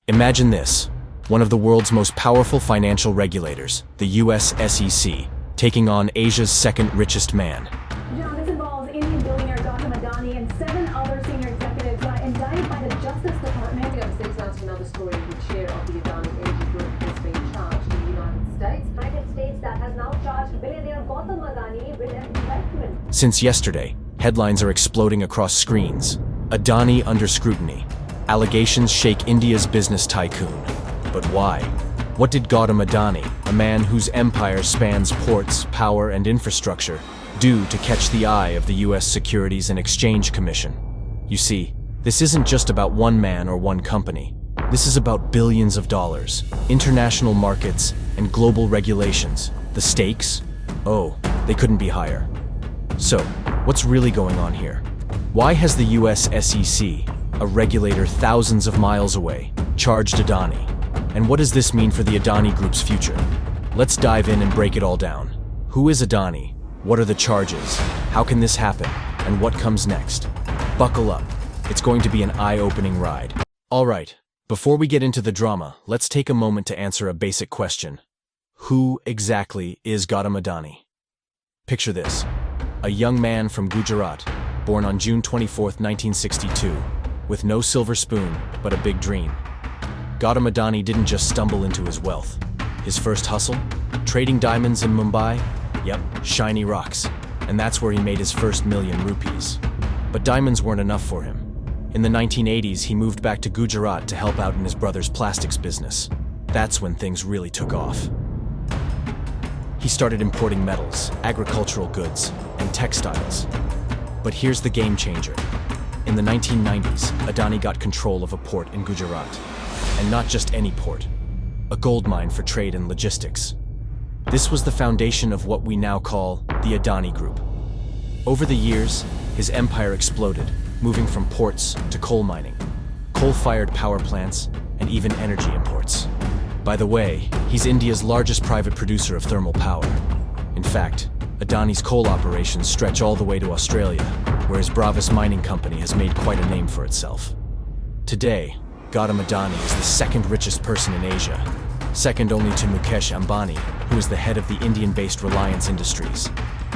Imagine this, one of the world's most powerful financial regulators, the USSEC, taking on Asia's second richest man. John, this involves Indian billionaire Gautam Adani and 7 other senior executives indicted by the Justice Department. We have 6 months to another story. The chair of the Adani Group has been charged in the United States. United States that has now charged billionaire Gautam Adani with investment. Since yesterday, headlines are exploding across screens. Adani under scrutiny. Allegations shake India's business tycoon. But why? What did Gautam Adani, a man whose empire spans ports, power, and infrastructure, do to catch the eye of the US Securities and Exchange Commission? You see, this isn't just about one man or one company. This is about billions of dollars, international markets, and global regulations. The stakes? Oh, they couldn't be higher. So, what's really going on here? Why has the US SEC, a regulator thousands of miles away, charged Adani? And what does this mean for the Adani Group's future? Let's dive in and break it all down. Who is Adani? What are the charges? How can this happen? And what comes next? Buckle up. It's going to be an eye-opening ride. All right, before we get into the drama, let's take a moment to answer a basic question. Who exactly is Gautam Adani? Picture this. A young man from Gujarat, born on June 24, 1962, with no silver spoon, but a big dream. Gautam Adani didn't just stumble into his wealth. His first hustle? Trading diamonds in Mumbai? Yep, shiny rocks. And that's where he made his first million rupees. But diamonds weren't enough for him. In the 1980s, he moved back to Gujarat to help out in his brother's plastics business. That's when things really took off. He started importing metals, agricultural goods, and textiles. But here's the game changer. In the 1990s, Adani got control of a port in Gujarat. And not just any port, a gold mine for trade and logistics. This was the foundation of what we now call the Adani Group. Over the years, his empire exploded, moving from ports to coal mining, coal-fired power plants, and even energy imports. By the way, he's India's largest private producer of thermal power. In fact, Adani's coal operations stretch all the way to Australia, where his Bravis mining company has made quite a name for itself. Today, Gautam Adani is the second richest person in Asia, second only to Mukesh Ambani, who is the head of the Indian-based Reliance Industries,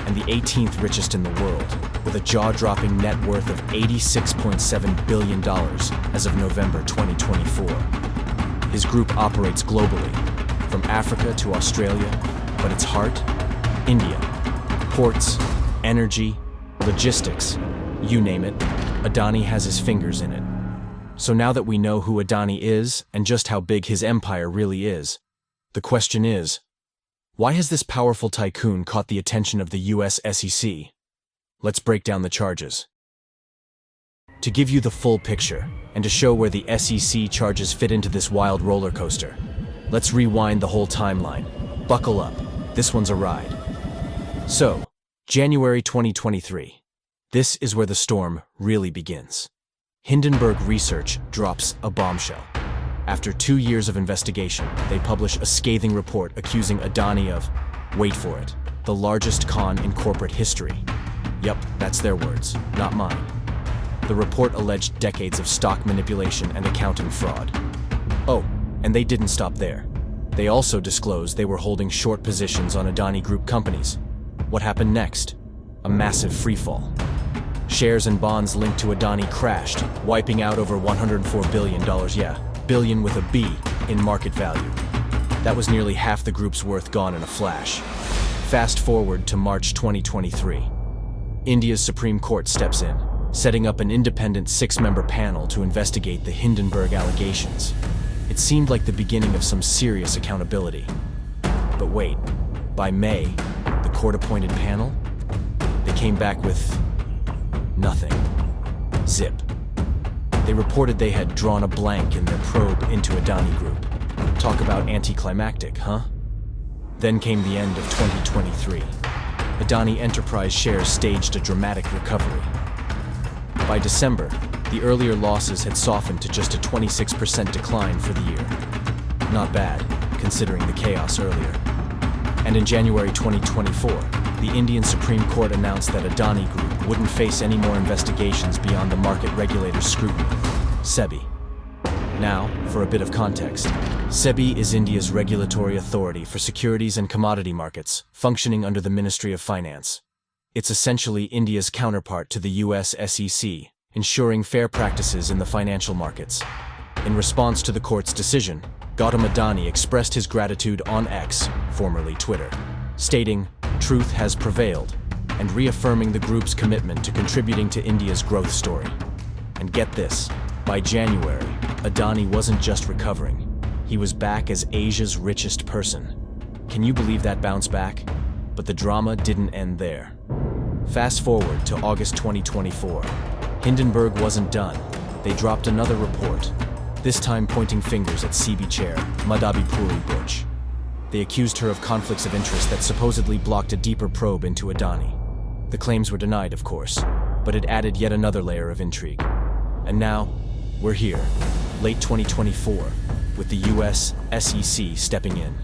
and the 18th richest in the world, with a jaw-dropping net worth of $86.7 billion as of November 2024. His group operates globally, from Africa to Australia, but its heart? India. Ports, energy, logistics, you name it, Adani has his fingers in it. So now that we know who Adani is and just how big his empire really is, the question is, why has this powerful tycoon caught the attention of the US SEC? Let's break down the charges. To give you the full picture, and to show where the SEC charges fit into this wild roller coaster, let's rewind the whole timeline. Buckle up, this one's a ride. So, January 2023. This is where the storm really begins. Hindenburg Research drops a bombshell. After 2 years of investigation, they publish a scathing report accusing Adani of, wait for it, the largest con in corporate history. Yep, that's their words, not mine. The report alleged decades of stock manipulation and accounting fraud. Oh, and they didn't stop there. They also disclosed they were holding short positions on Adani Group companies. What happened next? A massive freefall. Shares and bonds linked to Adani crashed, wiping out over $104 billion, billion with a B, in market value. That was nearly half the group's worth gone in a flash. Fast forward to March 2023. India's Supreme Court steps in, setting up an independent 6-member panel to investigate the Hindenburg allegations. It seemed like the beginning of some serious accountability. But wait, by May, the court-appointed panel? They came back with nothing. Zip. They reported they had drawn a blank in their probe into Adani Group. Talk about anticlimactic, huh? Then came the end of 2023. Adani Enterprise shares staged a dramatic recovery. By December, the earlier losses had softened to just a 26% decline for the year. Not bad, considering the chaos earlier. And in January 2024, the Indian Supreme Court announced that Adani Group wouldn't face any more investigations beyond the market regulator's scrutiny, SEBI. Now, for a bit of context. SEBI is India's regulatory authority for securities and commodity markets, functioning under the Ministry of Finance. It's essentially India's counterpart to the USSEC, ensuring fair practices in the financial markets. In response to the court's decision, Gautam Adani expressed his gratitude on X, formerly Twitter, stating, "Truth has prevailed," and reaffirming the group's commitment to contributing to India's growth story. And get this, by January, Adani wasn't just recovering. He was back as Asia's richest person. Can you believe that bounce back? But the drama didn't end there. Fast forward to August 2024. Hindenburg wasn't done. They dropped another report, this time pointing fingers at sebi chair, Madhabi Buch. They accused her of conflicts of interest that supposedly blocked a deeper probe into Adani. The claims were denied, of course, but it added yet another layer of intrigue. And now, we're here, late 2024, with the USSEC stepping in.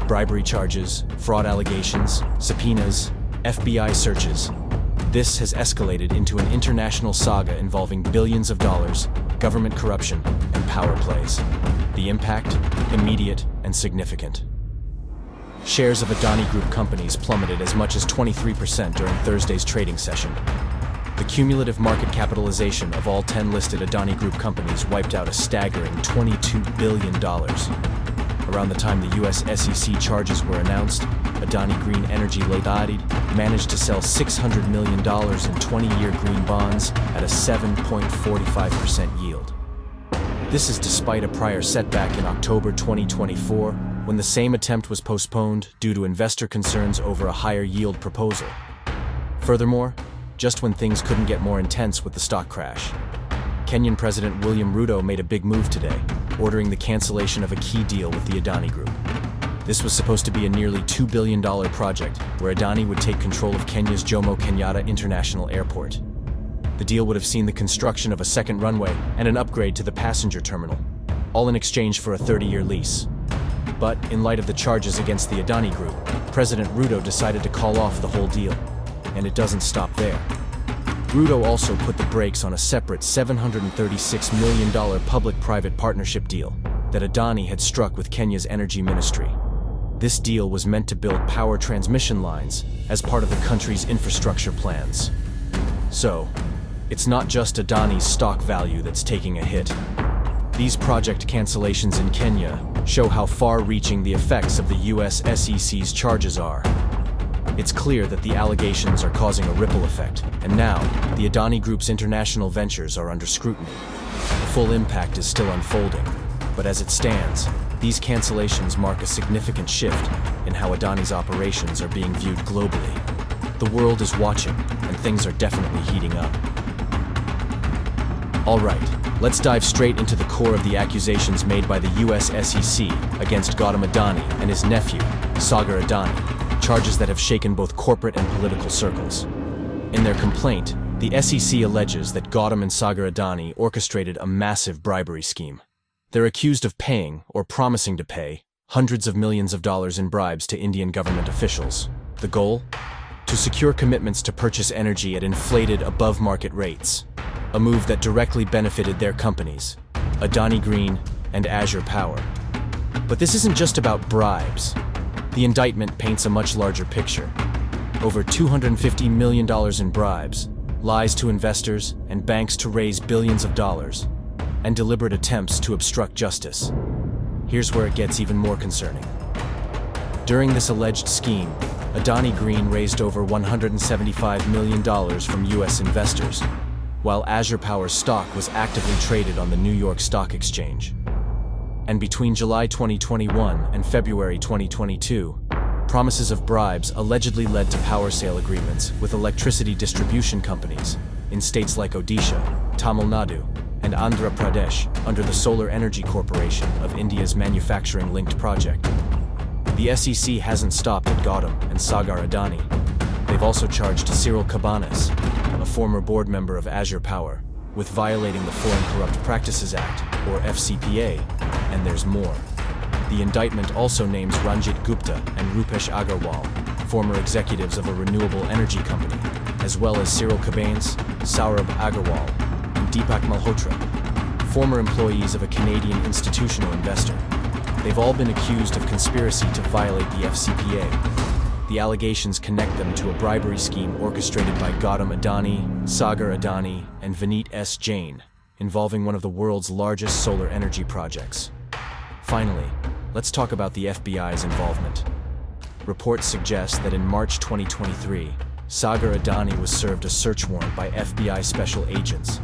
Bribery charges, fraud allegations, subpoenas, FBI searches. This has escalated into an international saga involving billions of dollars, government corruption, and power plays. The impact, immediate and significant. Shares of Adani Group companies plummeted as much as 23% during Thursday's trading session. The cumulative market capitalization of all 10 listed Adani Group companies wiped out a staggering $22 billion. Around the time the USSEC charges were announced, Adani Green Energy Limited managed to sell $600 million in 20-year green bonds at a 7.45% yield. This is despite a prior setback in October 2024, when the same attempt was postponed due to investor concerns over a higher yield proposal. Furthermore, just when things couldn't get more intense with the stock crash, Kenyan President William Ruto made a big move today, ordering the cancellation of a key deal with the Adani Group. This was supposed to be a nearly $2 billion project where Adani would take control of Kenya's Jomo Kenyatta International Airport. The deal would have seen the construction of a second runway and an upgrade to the passenger terminal, all in exchange for a 30-year lease. But, in light of the charges against the Adani Group, President Ruto decided to call off the whole deal. And it doesn't stop there. Ruto also put the brakes on a separate $736 million public-private partnership deal that Adani had struck with Kenya's energy ministry. This deal was meant to build power transmission lines as part of the country's infrastructure plans. So, it's not just Adani's stock value that's taking a hit. These project cancellations in Kenya show how far-reaching the effects of the USSEC's charges are. It's clear that the allegations are causing a ripple effect, and now, the Adani Group's international ventures are under scrutiny. The full impact is still unfolding, but as it stands, these cancellations mark a significant shift in how Adani's operations are being viewed globally. The world is watching, and things are definitely heating up. All right, let's dive straight into the core of the accusations made by the USSEC against Gautam Adani and his nephew, Sagar Adani. Charges that have shaken both corporate and political circles. In their complaint, the SEC alleges that Gautam and Sagar Adani orchestrated a massive bribery scheme. They're accused of paying, or promising to pay, hundreds of millions of dollars in bribes to Indian government officials. The goal? To secure commitments to purchase energy at inflated above-market rates. A move that directly benefited their companies, Adani Green and Azure Power. But this isn't just about bribes. The indictment paints a much larger picture. Over $250 million in bribes, lies to investors and banks to raise billions of dollars, and deliberate attempts to obstruct justice. Here's where it gets even more concerning. During this alleged scheme, Adani Green raised over $175 million from U.S. investors, while Azure Power's stock was actively traded on the New York Stock Exchange. And between July 2021 and February 2022, promises of bribes allegedly led to power sale agreements with electricity distribution companies in states like Odisha, Tamil Nadu, and Andhra Pradesh under the Solar Energy Corporation of India's manufacturing-linked project. The SEC hasn't stopped at Gautam and Sagar Adani. They've also charged Cyril Cabanas, a former board member of Azure Power, with violating the Foreign Corrupt Practices Act, or FCPA, and there's more. The indictment also names Ranjit Gupta and Rupesh Agarwal, former executives of a renewable energy company, as well as Cyril Cabanas, Saurabh Agarwal, and Deepak Malhotra, former employees of a Canadian institutional investor. They've all been accused of conspiracy to violate the FCPA. The allegations connect them to a bribery scheme orchestrated by Gautam Adani, Sagar Adani, and Vineet S. Jain, involving one of the world's largest solar energy projects. Finally, let's talk about the FBI's involvement. Reports suggest that in March 2023, Sagar Adani was served a search warrant by FBI special agents.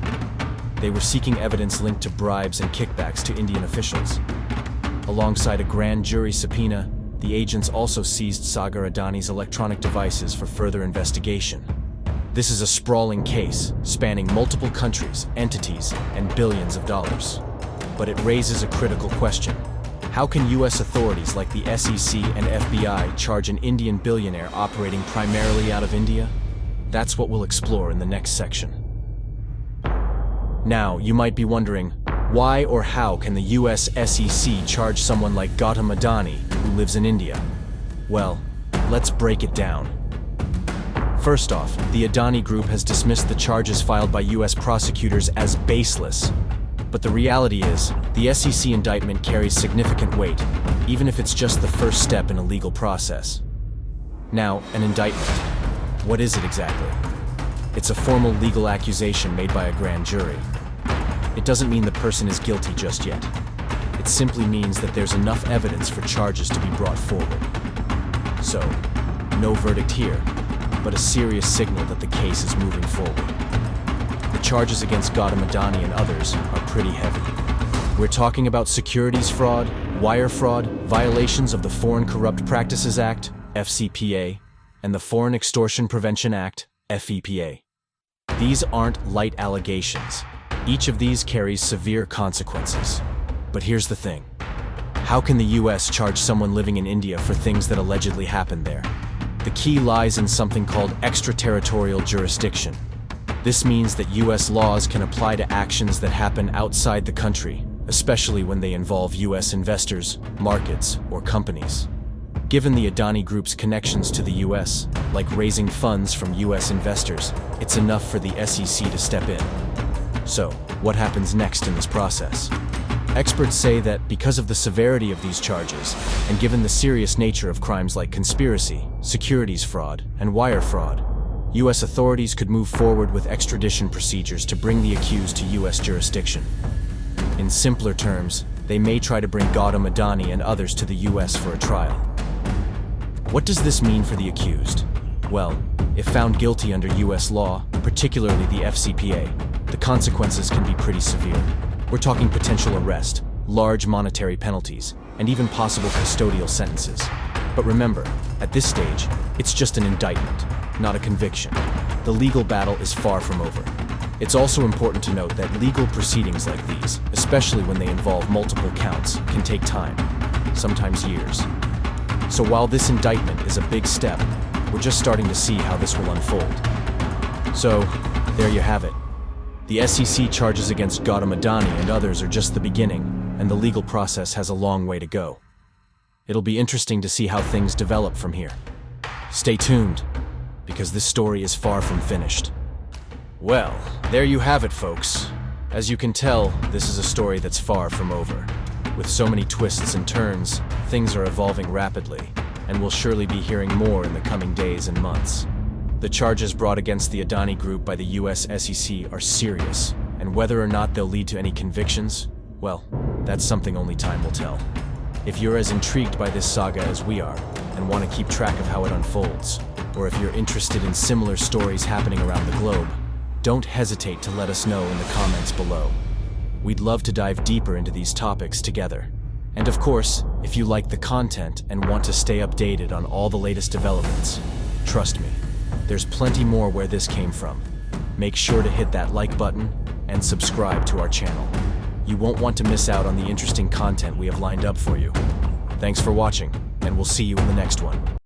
They were seeking evidence linked to bribes and kickbacks to Indian officials. Alongside a grand jury subpoena, the agents also seized Sagar Adani's electronic devices for further investigation. This is a sprawling case, spanning multiple countries, entities, and billions of dollars. But it raises a critical question. How can US authorities like the SEC and FBI charge an Indian billionaire operating primarily out of India? That's what we'll explore in the next section. Now, you might be wondering, why or how can the US SEC charge someone like Gautam Adani, who lives in India? Well, let's break it down. First off, the Adani Group has dismissed the charges filed by US prosecutors as baseless. But the reality is, the SEC indictment carries significant weight, even if it's just the first step in a legal process. Now, an indictment. What is it exactly? It's a formal legal accusation made by a grand jury. It doesn't mean the person is guilty just yet. It simply means that there's enough evidence for charges to be brought forward. So, no verdict here, but a serious signal that the case is moving forward. The charges against Gautam Adani and others are pretty heavy. We're talking about securities fraud, wire fraud, violations of the Foreign Corrupt Practices Act, FCPA, and the Foreign Extortion Prevention Act, FEPA. These aren't light allegations. Each of these carries severe consequences. But here's the thing. How can the US charge someone living in India for things that allegedly happened there? The key lies in something called extraterritorial jurisdiction. This means that US laws can apply to actions that happen outside the country, especially when they involve US investors, markets, or companies. Given the Adani Group's connections to the US, like raising funds from US investors, it's enough for the SEC to step in. So, what happens next in this process? Experts say that because of the severity of these charges, and given the serious nature of crimes like conspiracy, securities fraud, and wire fraud, US authorities could move forward with extradition procedures to bring the accused to US jurisdiction. In simpler terms, they may try to bring Gautam Adani and others to the US for a trial. What does this mean for the accused? Well, if found guilty under US law, particularly the FCPA, the consequences can be pretty severe. We're talking potential arrest, large monetary penalties, and even possible custodial sentences. But remember, at this stage, it's just an indictment, not a conviction. The legal battle is far from over. It's also important to note that legal proceedings like these, especially when they involve multiple counts, can take time, sometimes years. So while this indictment is a big step, we're just starting to see how this will unfold. So, there you have it. The SEC charges against Gautam Adani and others are just the beginning, and the legal process has a long way to go. It'll be interesting to see how things develop from here. Stay tuned, because this story is far from finished. Well, there you have it, folks. As you can tell, this is a story that's far from over. With so many twists and turns, things are evolving rapidly, and we'll surely be hearing more in the coming days and months. The charges brought against the Adani Group by the US SEC are serious, and whether or not they'll lead to any convictions, well, that's something only time will tell. If you're as intrigued by this saga as we are, and want to keep track of how it unfolds, or if you're interested in similar stories happening around the globe, don't hesitate to let us know in the comments below. We'd love to dive deeper into these topics together. And of course, if you like the content and want to stay updated on all the latest developments, trust me, there's plenty more where this came from. Make sure to hit that like button and subscribe to our channel. You won't want to miss out on the interesting content we have lined up for you. Thanks for watching, and we'll see you in the next one.